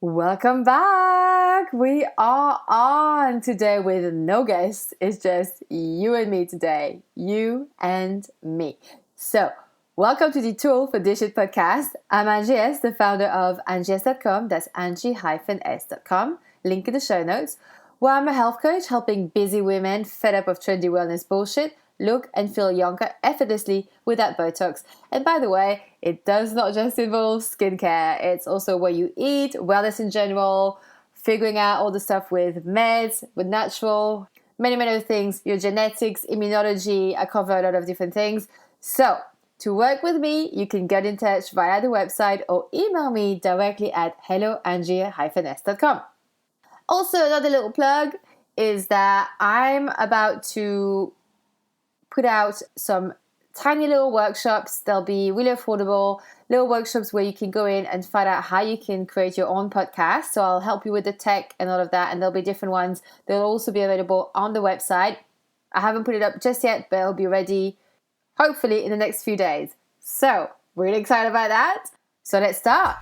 Welcome back. We are on today with no guest. It's just you and me today. You and me. So, welcome to the Tool for Dish It podcast. I'm Angie S., the founder of angies.com. That's angie-s.com. Link in the show notes. Where I'm a health coach helping busy women fed up of trendy wellness bullshit look and feel younger effortlessly without Botox. And by the way, it does not just involve skincare. It's also what you eat, wellness in general, figuring out all the stuff with meds, with natural, many other things, your genetics, immunology. I cover a lot of different things. So to work with me, you can get in touch via the website or email me directly at helloangie-s.com. Also, another little plug is that I'm about to put out some tiny little workshops. They'll be really affordable, little workshops where you can go in and find out how you can create your own podcast. So I'll help you with the tech and all of that, and there'll be different ones. They'll also be available on the website. I haven't put it up just yet, but it'll be ready hopefully in the next few days. So, really excited about that. So let's start.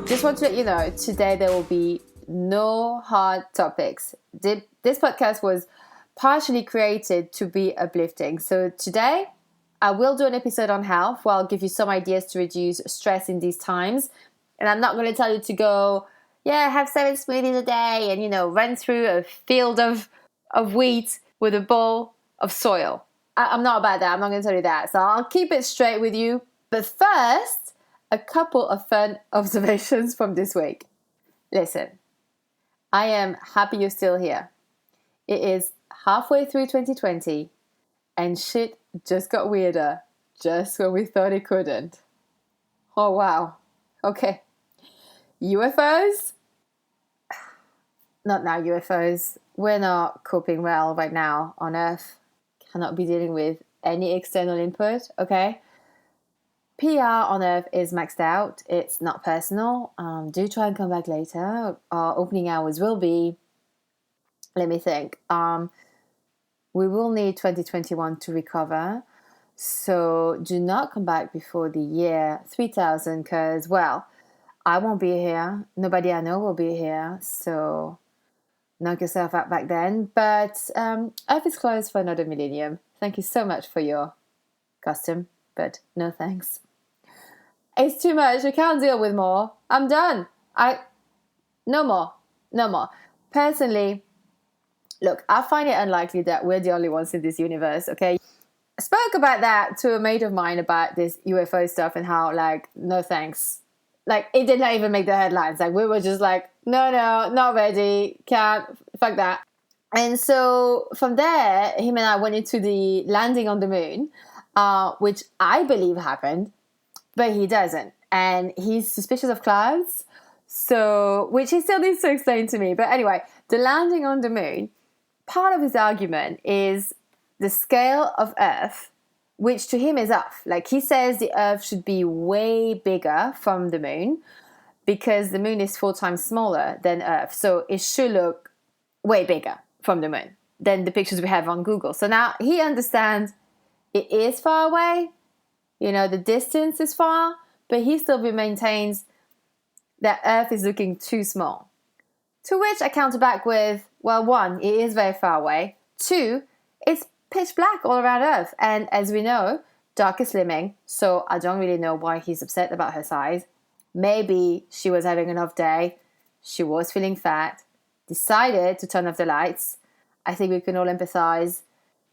Just want to let you know, today there will be no hard topics. This podcast was partially created to be uplifting. So today I will do an episode on health where I'll give you some ideas to reduce stress in these times. And I'm not going to tell you to go, have 7 smoothies a day and, run through a field of wheat with a bowl of soil. I'm not about that. I'm not going to tell you that. So I'll keep it straight with you. But first, a couple of fun observations from this week. Listen, I am happy you're still here. It is halfway through 2020 and shit just got weirder just when we thought it couldn't. Oh, wow. Okay. UFOs? Not now, UFOs. We're not coping well right now on Earth. Cannot be dealing with any external input, okay? PR on Earth is maxed out. It's not personal. Do try and come back later. Our opening hours will be, let me think. We will need 2021 to recover. So do not come back before the year 3000 because, I won't be here. Nobody I know will be here. So knock yourself out back then. But Earth is closed for another millennium. Thank you so much for your custom, but no thanks. It's too much. I can't deal with more. I'm done. No more. Personally, look, I find it unlikely that we're the only ones in this universe, okay? I spoke about that to a mate of mine about this UFO stuff and how, no thanks. It did not even make the headlines. We were just no, not ready. Can't. Fuck that. And so from there, him and I went into the landing on the moon, which I believe happened. But he doesn't. And he's suspicious of clouds, which he still needs to explain to me. But anyway, the landing on the moon, part of his argument is the scale of Earth, which to him is off. He says the Earth should be way bigger from the moon because the moon is 4 times smaller than Earth. So it should look way bigger from the moon than the pictures we have on Google. So now he understands it is far away. The distance is far, but he still maintains that Earth is looking too small. To which I counter back with, 1, it is very far away. 2, it's pitch black all around Earth. And as we know, dark is slimming, so I don't really know why he's upset about her size. Maybe she was having an off day, she was feeling fat, decided to turn off the lights. I think we can all empathize.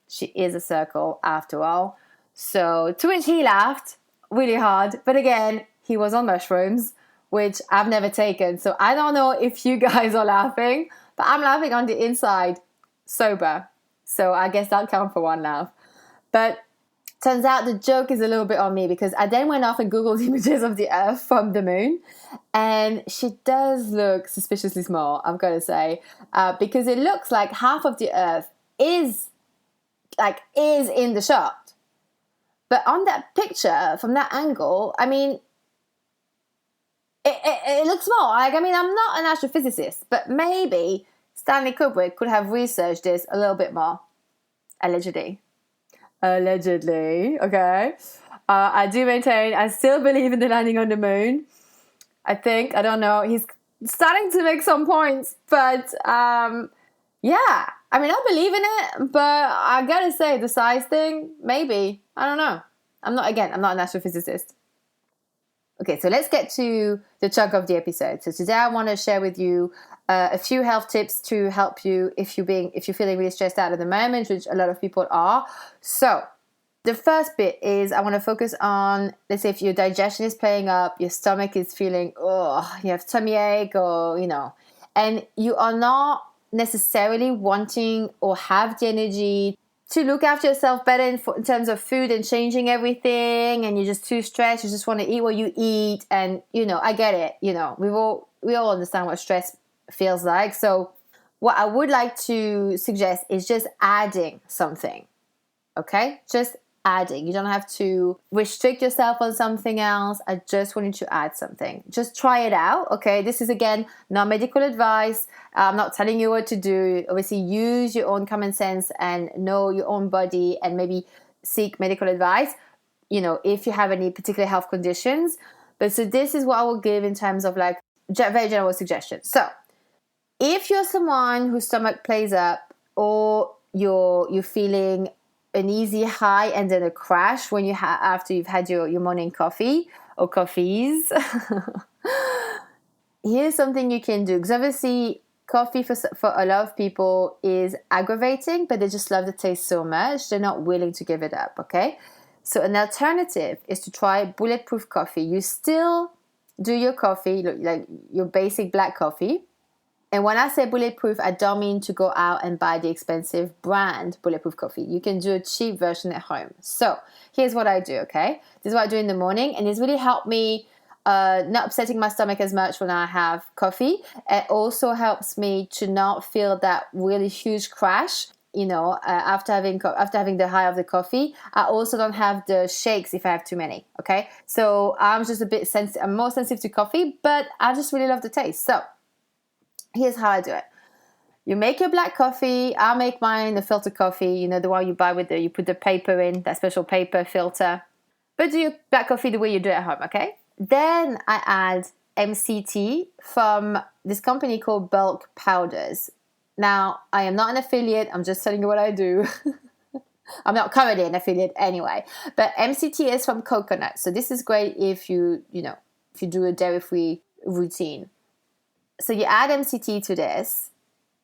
She is a circle after all. So, to which he laughed really hard. But again, he was on mushrooms, which I've never taken. So, I don't know if you guys are laughing, but I'm laughing on the inside, sober. So, I guess that'll count for one laugh. But turns out the joke is a little bit on me because I then went off and Googled images of the Earth from the moon. And she does look suspiciously small, I've got to say. Because it looks like half of the Earth is in the shot. But on that picture, from that angle, It looks more. Like, I mean, I'm not an astrophysicist, but maybe Stanley Kubrick could have researched this a little bit more. Allegedly. Okay. I do maintain, I still believe in the landing on the moon. I think, I don't know, he's starting to make some points, but yeah, I mean, I believe in it, but I gotta say, the size thing, maybe, I don't know. I'm not an astrophysicist. Okay, so let's get to the chunk of the episode. So today I want to share with you a few health tips to help you if you're feeling really stressed out at the moment, which a lot of people are. So the first bit is I want to focus on, let's say if your digestion is playing up, your stomach is feeling, you have tummy ache or, and you are not necessarily wanting or have the energy to look after yourself better in terms of food and changing everything, and you're just too stressed, you just want to eat what you eat, and, I get it, we all understand what stress feels like. So what I would like to suggest is just adding something, okay? Just adding. You don't have to restrict yourself on something else. I just want you to add something. Just try it out, okay? This is, again, not medical advice. I'm not telling you what to do. Obviously, use your own common sense and know your own body and maybe seek medical advice, if you have any particular health conditions. But so this is what I will give in terms of like very general suggestions. So if you're someone whose stomach plays up, or you're feeling an easy high and then a crash when after you've had your morning coffee or coffees, here's something you can do. Because obviously coffee for a lot of people is aggravating, but they just love the taste so much, they're not willing to give it up, okay? So an alternative is to try bulletproof coffee. You still do your coffee, like your basic black coffee. And when I say bulletproof, I don't mean to go out and buy the expensive brand bulletproof coffee. You can do a cheap version at home. So here's what I do, okay? This is what I do in the morning, and it's really helped me not upsetting my stomach as much when I have coffee. It also helps me to not feel that really huge crash, after having the high of the coffee. I also don't have the shakes if I have too many, okay? So I'm just I'm more sensitive to coffee, but I just really love the taste. So here's how I do it. You make your black coffee. I'll make mine a filter coffee, the one you buy you put the paper in, that special paper filter. But do your black coffee the way you do it at home, okay? Then I add MCT from this company called Bulk Powders. Now, I am not an affiliate. I'm just telling you what I do. I'm not currently an affiliate anyway. But MCT is from coconut. So this is great if you do a dairy-free routine. So you add MCT to this,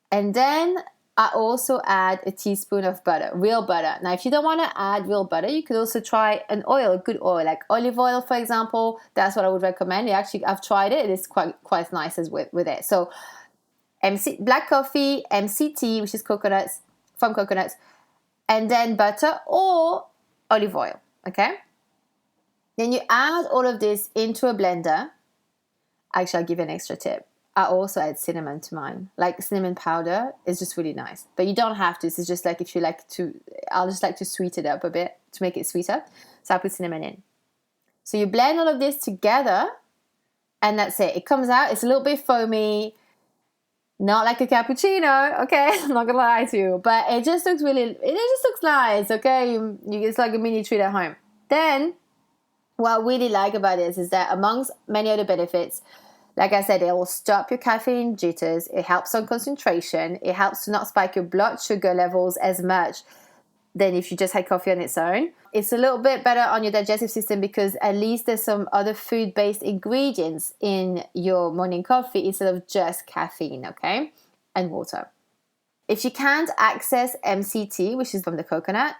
and then I also add a teaspoon of butter, real butter. Now, if you don't want to add real butter, you could also try an oil, a good oil, like olive oil, for example. That's what I would recommend. I've tried it. It's quite nice with it. So black coffee, MCT, which is from coconuts, and then butter or olive oil, okay? Then you add all of this into a blender. Actually, I'll give you an extra tip. I also add cinnamon to mine. Like cinnamon powder is just really nice. But you don't have to. This is just like if you like to, I'll just like to sweeten it up a bit to make it sweeter. So I put cinnamon in. So you blend all of this together, and that's it. It comes out. It's a little bit foamy. Not like a cappuccino, okay? I'm not gonna lie to you. But it just looks nice, okay? It's like a mini treat at home. Then, what I really like about this is that amongst many other benefits, like I said, it will stop your caffeine jitters. It helps on concentration. It helps to not spike your blood sugar levels as much than if you just had coffee on its own. It's a little bit better on your digestive system because at least there's some other food-based ingredients in your morning coffee instead of just caffeine, okay? And water. If you can't access MCT, which is from the coconut,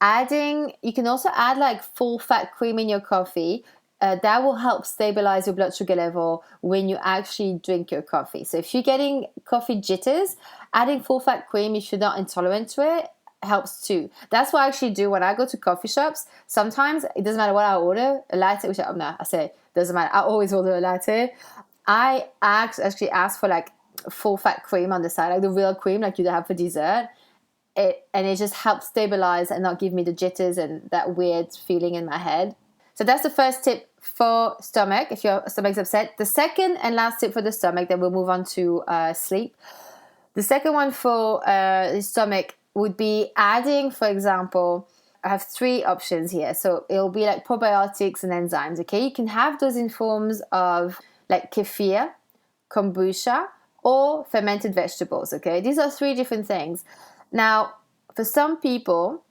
you can also add like full fat cream in your coffee. That will help stabilize your blood sugar level when you actually drink your coffee. So if you're getting coffee jitters, adding full fat cream, if you're not intolerant to it, helps too. That's what I actually do when I go to coffee shops. Sometimes it doesn't matter what I order, a latte, which I say doesn't matter. I always order a latte. I actually ask for like full fat cream on the side, like the real cream, like you have for dessert. And it just helps stabilize and not give me the jitters and that weird feeling in my head. So that's the first tip for stomach, if your stomach's upset. The second and last tip for the stomach, then we'll move on to sleep. The second one for the stomach would be adding, for example, I have 3 options here. So it'll be like probiotics and enzymes, okay? You can have those in forms of like kefir, kombucha, or fermented vegetables, okay? These are 3 different things. Now, for some people,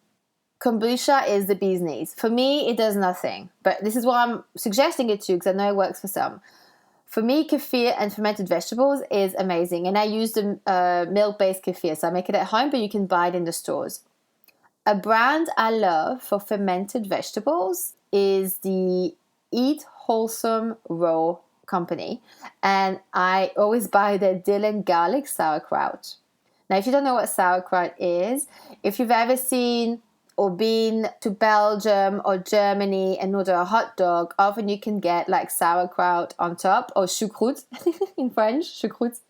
kombucha is the bee's knees. For me, it does nothing. But this is why I'm suggesting it to you, because I know it works for some. For me, kefir and fermented vegetables is amazing. And I use the milk-based kefir. So I make it at home, but you can buy it in the stores. A brand I love for fermented vegetables is the Eat Wholesome Raw company. And I always buy their dill and garlic sauerkraut. Now, if you don't know what sauerkraut is, if you've ever seen or been to Belgium or Germany and order a hot dog, often you can get like sauerkraut on top, or choucroute in French, choucroute.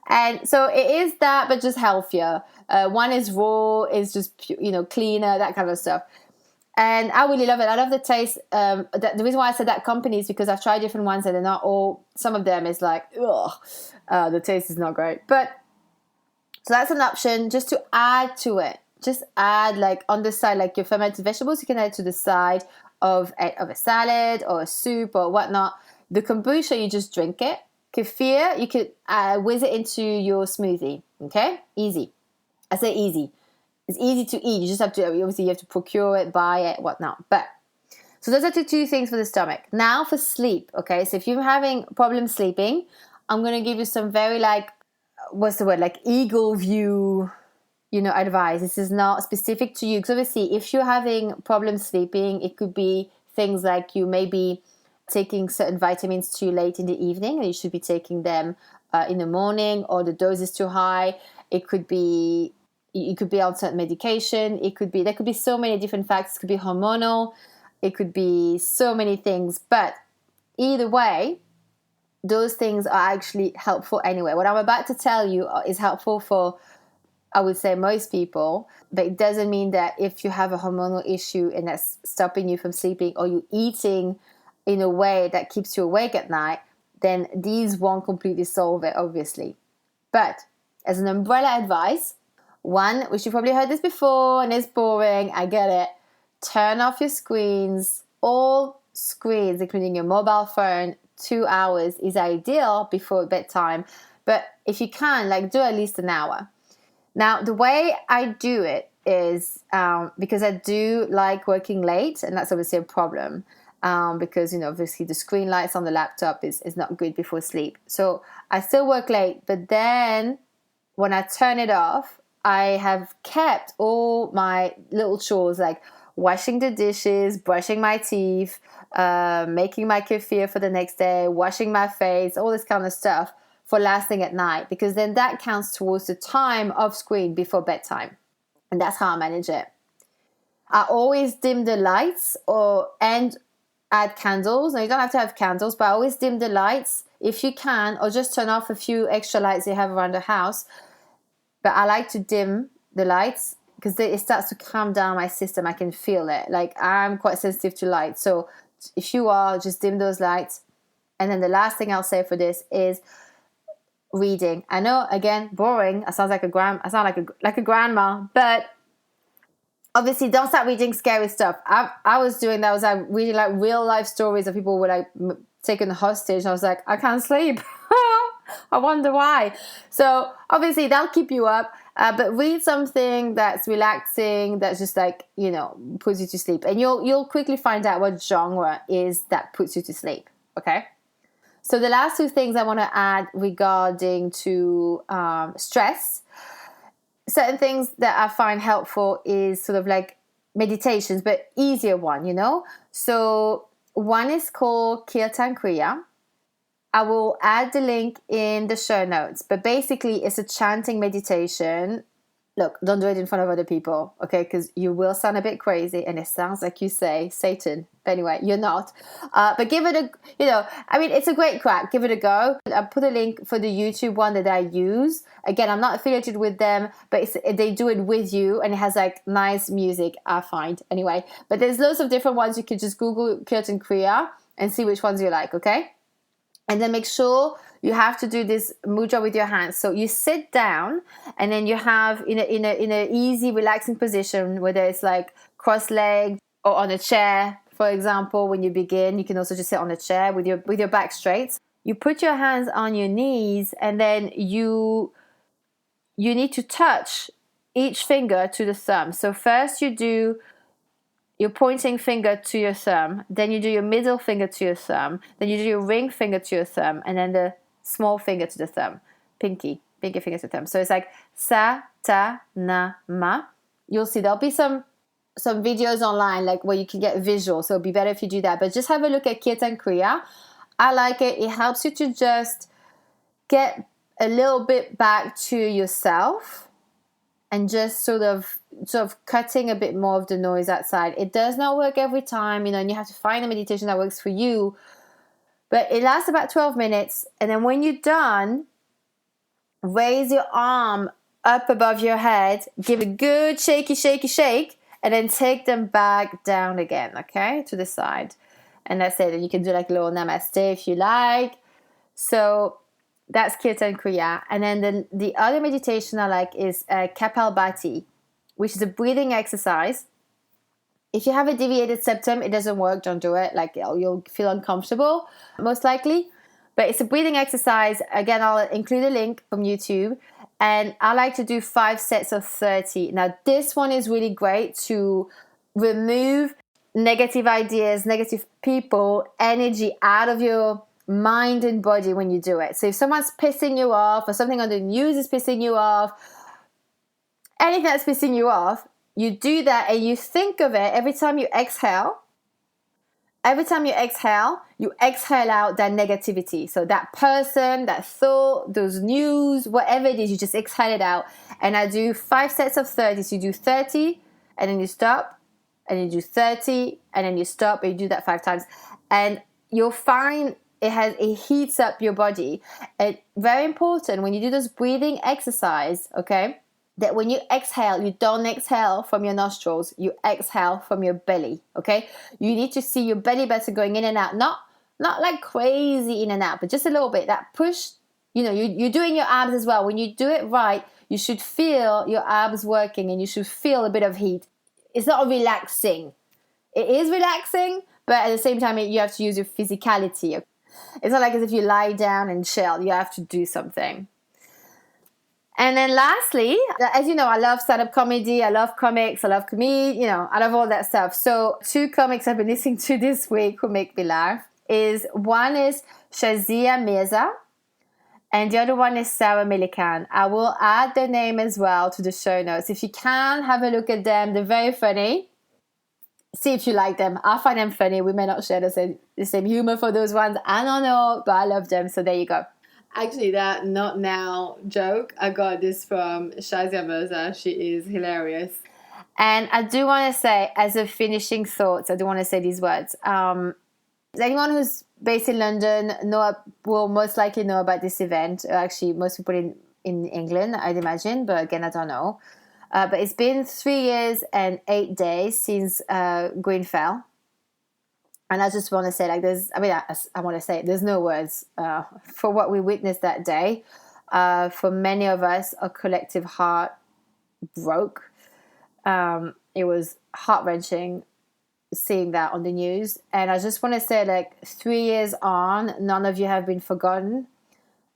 And so it is that, but just healthier. One is raw, is just, cleaner, that kind of stuff. And I really love it. I love the taste. The reason why I said that company is because I've tried different ones and they're not all, some of them is like, ugh, the taste is not great. But, so that's an option just to add to it. Just add like on the side, like your fermented vegetables, you can add to the side of a salad or a soup or whatnot. The kombucha, you just drink it. Kefir, you could whiz it into your smoothie. Okay? Easy. I say easy. It's easy to eat. You just have to, obviously you have to procure it, buy it, whatnot. But, so those are the 2 things for the stomach. Now for sleep, okay? So if you're having problems sleeping, I'm going to give you some very like, what's the word? Like eagle view, advice. This is not specific to you. Because obviously if you're having problems sleeping, it could be things like you may be taking certain vitamins too late in the evening and you should be taking them in the morning, or the dose is too high. It could be, you could be on certain medication. There could be so many different factors. It could be hormonal. It could be so many things. But either way, those things are actually helpful anyway. What I'm about to tell you is helpful for, I would say, most people, but it doesn't mean that if you have a hormonal issue and that's stopping you from sleeping, or you're eating in a way that keeps you awake at night, then these won't completely solve it, obviously. But as an umbrella advice, one, which you've probably heard this before and it's boring, I get it, turn off your screens. All screens, including your mobile phone, 2 hours is ideal before bedtime. But if you can, do at least an hour. Now, the way I do it is because I do like working late, and that's obviously a problem because, obviously the screen lights on the laptop is not good before sleep. So I still work late, but then when I turn it off, I have kept all my little chores like washing the dishes, brushing my teeth, making my kefir for the next day, washing my face, all this kind of stuff for last thing at night, because then that counts towards the time of screen before bedtime. And that's how I manage it. I always dim the lights and add candles. Now, you don't have to have candles, but I always dim the lights if you can, or just turn off a few extra lights you have around the house. But I like to dim the lights because it starts to calm down my system. I can feel it. I'm quite sensitive to light. So if you are, just dim those lights. And then the last thing I'll say for this is reading. I know, again, boring. I sound like a grandma, but obviously don't start reading scary stuff. I was doing that. I was reading real life stories of people were taken hostage. And I was like, I can't sleep. I wonder why. So obviously that'll keep you up, but read something that's relaxing, that's just puts you to sleep, and you'll quickly find out what genre is that puts you to sleep. Okay. So the last 2 things I want to add regarding to stress, certain things that I find helpful is sort of like meditations, but easier one, So one is called Kirtan Kriya. I will add the link in the show notes, but basically it's a chanting meditation look, don't do it in front of other people, okay? Because you will sound a bit crazy, and it sounds like you say Satan. But anyway, you're not. But give it a, it's a great crack. Give it a go. I'll put a link for the YouTube one that I use. Again, I'm not affiliated with them, but they do it with you, and it has like nice music, I find. Anyway, but there's loads of different ones. You can just Google Kirtan Kriya and see which ones you like, okay? And then make sure you have to do this mudra with your hands. So you sit down, and then you have in a easy, relaxing position, whether it's like cross-legged or on a chair, for example. When you begin, you can also just sit on a chair with your back straight. You put your hands on your knees, and then you need to touch each finger to the thumb. So first you do your pointing finger to your thumb, then you do your middle finger to your thumb, then you do your ring finger to your thumb, and then the small finger to the thumb, pinky finger to the thumb. So it's like sa, ta, na, ma. You'll see there'll be some videos online like where you can get visual, so it'll be better if you do that. But just have a look at Kirtan Kriya. I like it. It helps you to just get a little bit back to yourself and just sort of cutting a bit more of the noise outside. It does not work every time, and you have to find a meditation that works for you. But it lasts about 12 minutes. And then when you're done, raise your arm up above your head, give a good shaky, shaky shake, and then take them back down again, okay, to the side. And that's it. And you can do like a little namaste if you like. So that's Kirtan Kriya. And then the other meditation I like is Kapalbhati, which is a breathing exercise. If you have a deviated septum, it doesn't work. Don't do it. Like you'll feel uncomfortable, most likely. But it's a breathing exercise. Again, I'll include a link from YouTube. And I like to do 5 sets of 30. Now, this one is really great to remove negative ideas, negative people, energy out of your mind and body when you do it. So if someone's pissing you off, or something on the news is pissing you off, anything that's pissing you off, you do that and you think of it every time you exhale. Every time you exhale out that negativity. So that person, that thought, those news, whatever it is, you just exhale it out. And I do 5 sets of 30. So you do 30 and then you stop, and you do 30 and then you stop, and you do that 5 times. And you'll find it heats up your body. It's very important when you do this breathing exercise, okay, that when you exhale, you don't exhale from your nostrils, you exhale from your belly, okay? You need to see your belly button going in and out, not like crazy in and out, but just a little bit. That push, you're doing your abs as well. When you do it right, you should feel your abs working, and you should feel a bit of heat. It's not relaxing. It is relaxing, but at the same time, you have to use your physicality. It's not like as if you lie down and chill. You have to do something. And then lastly, as you know, I love stand-up comedy. I love comics. I love I love all that stuff. So 2 comics I've been listening to this week who make me laugh one is Shazia Mirza, and the other one is Millican. I will add their name as well to the show notes. If you can, have a look at them. They're very funny. See if you like them. I find them funny. We may not share the same humor for those ones. I don't know, but I love them. So there you go. Actually, that not now joke, I got this from Shazia Mirza. She is hilarious. And I do want to say, as a finishing thoughts, I do want to say these words. Anyone who's based in London will most likely know about this event. Actually, most people in England, I'd imagine. But again, I don't know. But it's been 3 years and 8 days since Grenfell. And I just want to say, I want to say there's no words for what we witnessed that day. For many of us, a collective heart broke. It was heart-wrenching seeing that on the news. And I just want to say, 3 years on, none of you have been forgotten.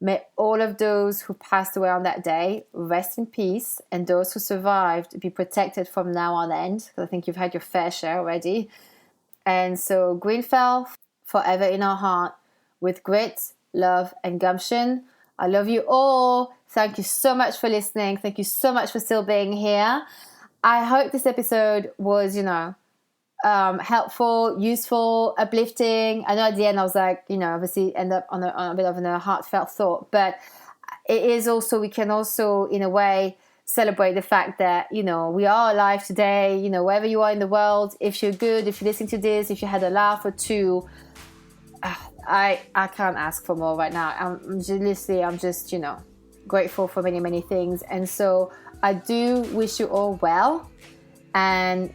May all of those who passed away on that day rest in peace, and those who survived be protected from now on end, because I think you've had your fair share already. And so Grenfell, forever in our heart, with grit, love, and gumption. I love you all. Thank you so much for listening. Thank you so much for still being here. I hope this episode was, helpful, useful, uplifting. I know at the end I was obviously end up on a bit of a heartfelt thought, but it is also, we can also, in a way, celebrate the fact that, you know, we are alive today, you know, wherever you are in the world. If you're good, if you're listening to this, if you had a laugh or two, I can't ask for more right now. I'm just, you know, grateful for many, many things. And so I do wish you all well, and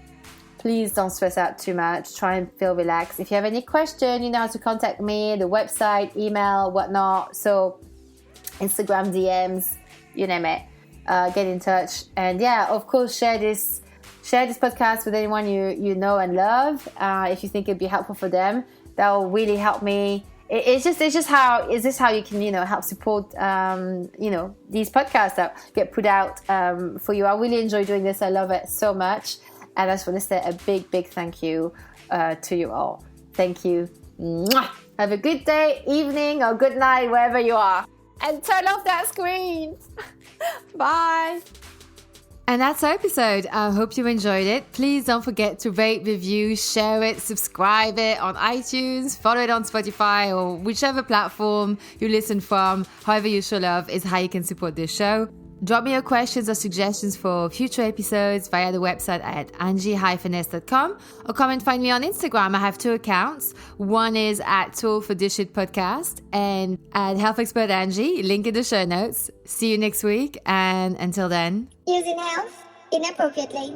please don't stress out too much. Try and feel relaxed. If you have any question, you know how to contact me, the website, email, whatnot. So Instagram DMs, you name it. Get in touch. And yeah, of course, share this podcast with anyone you know and love. If you think it'd be helpful for them, that will really help me. Is this how you can, you know, help support, you know, these podcasts that get put out for you. I really enjoy doing this. I love it so much. And I just want to say a big, big thank you to you all. Thank you. Mwah! Have a good day, evening, or good night, wherever you are. And turn off that screen. Bye. And that's our episode. I hope you enjoyed it. Please don't forget to rate, review, share it, subscribe it on iTunes, follow it on Spotify, or whichever platform you listen from. However you show love is how you can support this show. Drop me your questions or suggestions for future episodes via the website at angie-ness.com, or come and find me on Instagram. I have 2 accounts. One is at Tool for This Shit Podcast and at Health Expert Angie. Link in the show notes. See you next week, and until then, Using health inappropriately.